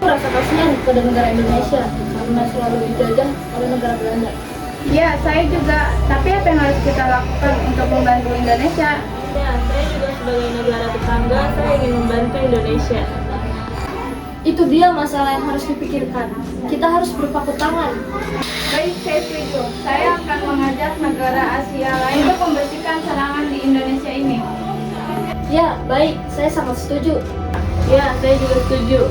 Rasa kasihan kepada negara Indonesia karena selalu dijajah oleh negara Belanda. Ya, saya juga. Tapi apa yang harus kita lakukan untuk membantu Indonesia? Ya, saya juga sebagai negara tetangga, saya ingin membantu Indonesia. Itu dia masalah yang harus dipikirkan. Kita harus berpakut tangan. Baik, saya setuju. Saya akan mengajak negara Asia lain untuk membersihkan serangan di Indonesia ini. Ya, baik. Saya sangat setuju. Ya, saya juga setuju.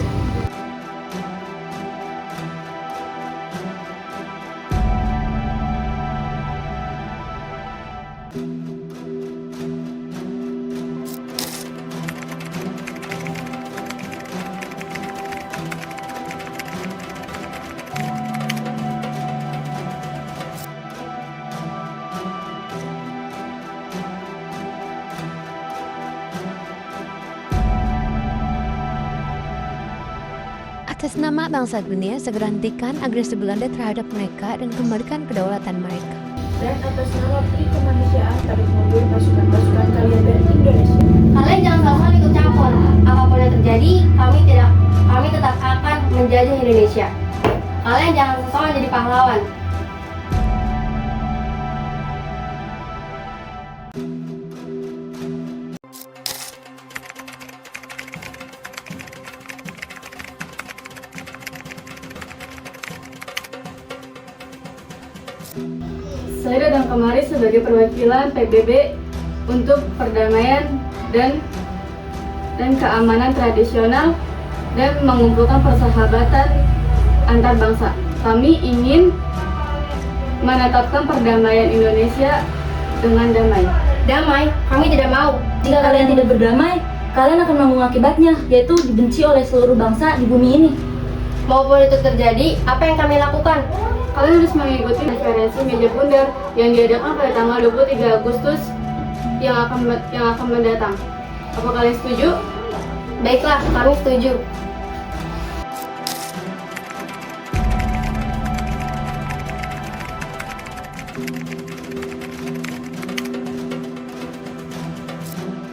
Atas nama bangsa dunia, segera hentikan agresi Belanda terhadap mereka dan kembalikan kedaulatan mereka. Dan atas nama Pri Kemanusiaan, tarik mundur pasukan-pasukan kalian dari Indonesia. Kalian jangan sama ikut campur. Apapun yang terjadi, kami tetap akan menjajah Indonesia. Kalian jangan sosok jadi pahlawan. Saya datang kemari sebagai perwakilan PBB untuk perdamaian dan keamanan tradisional dan mengumpulkan persahabatan antar bangsa. Kami ingin menetapkan perdamaian Indonesia dengan damai. Damai, kami tidak mau. Jika kalian tidak berdamai, kalian akan menanggung akibatnya, yaitu dibenci oleh seluruh bangsa di bumi ini. Maupun itu terjadi, apa yang kami lakukan? Kalian harus mengikuti konferensi meja bundar yang diadakan pada tanggal 23 Agustus yang akan mendatang. Apa kalian setuju? Baiklah, kami setuju.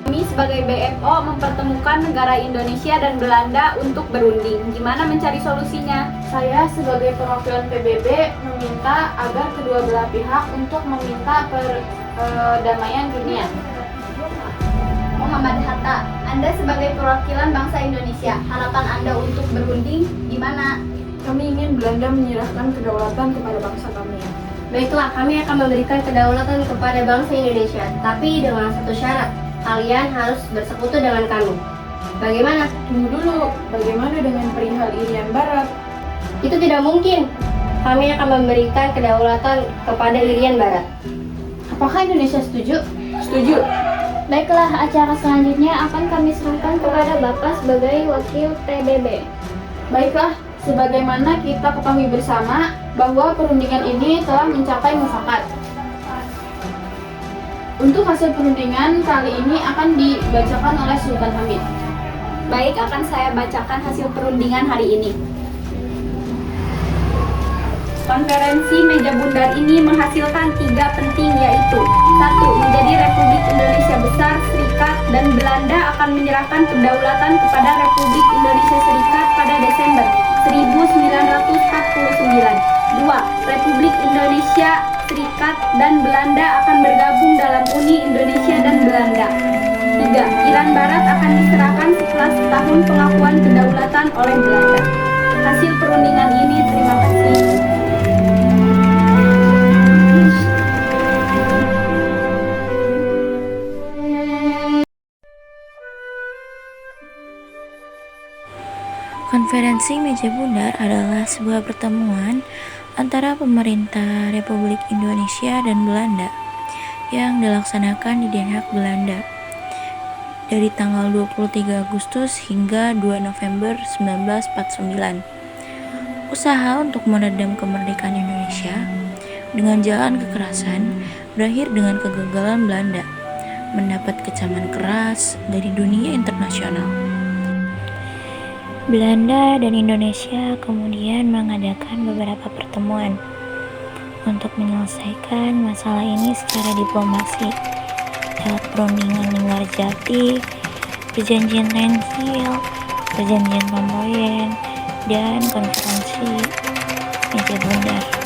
Kami sebagai BMO mempertemukan negara Indonesia dan Belanda untuk berunding. Gimana mencari solusinya? Saya sebagai perwakilan PBB meminta agar kedua belah pihak untuk meminta perdamaian dunia. Muhammad Hatta, Anda sebagai perwakilan bangsa Indonesia, harapan Anda untuk berunding gimana? Kami ingin Belanda menyerahkan kedaulatan kepada bangsa kami. Baiklah, kami akan memberikan kedaulatan kepada bangsa Indonesia, tapi dengan satu syarat. Kalian harus bersekutu dengan kami. Bagaimana? Tunggu dulu, bagaimana dengan perihal Irian Barat? Itu tidak mungkin. Kami akan memberikan kedaulatan kepada Irian Barat. Apakah Indonesia setuju? Setuju. Baiklah, acara selanjutnya akan kami serahkan kepada Bapak sebagai wakil PBB. Baiklah, sebagaimana kita ketahui bersama bahwa perundingan ini telah mencapai mufakat. Untuk hasil perundingan kali ini akan dibacakan oleh Sultan Hamid. Baik, akan saya bacakan hasil perundingan hari ini. Konferensi meja bundar ini menghasilkan 3 penting, yaitu 1. Menjadi Republik Indonesia Besar, Serikat, dan Belanda akan menyerahkan kedaulatan kepada Republik Indonesia Serikat pada Desember 1949. 2. Republik Indonesia Serikat dan Belanda akan bergabung dalam Uni Indonesia dan Belanda. 3. Irian Barat akan diserahkan setelah setahun pengakuan kedaulatan oleh Belanda. Hasil perundingan ini, terima kasih. Konferensi meja bundar adalah sebuah pertemuan antara pemerintah Republik Indonesia dan Belanda yang dilaksanakan di Den Haag, Belanda dari tanggal 23 Agustus hingga 2 November 1949. Usaha untuk meredam kemerdekaan Indonesia dengan jalan kekerasan berakhir dengan kegagalan Belanda mendapat kecaman keras dari dunia internasional. Belanda dan Indonesia kemudian mengadakan beberapa pertemuan untuk menyelesaikan masalah ini secara diplomasi lewat perundingan Linggarjati, perjanjian Renville, perjanjian Pamboyen, dan konferensi Meja Bundar.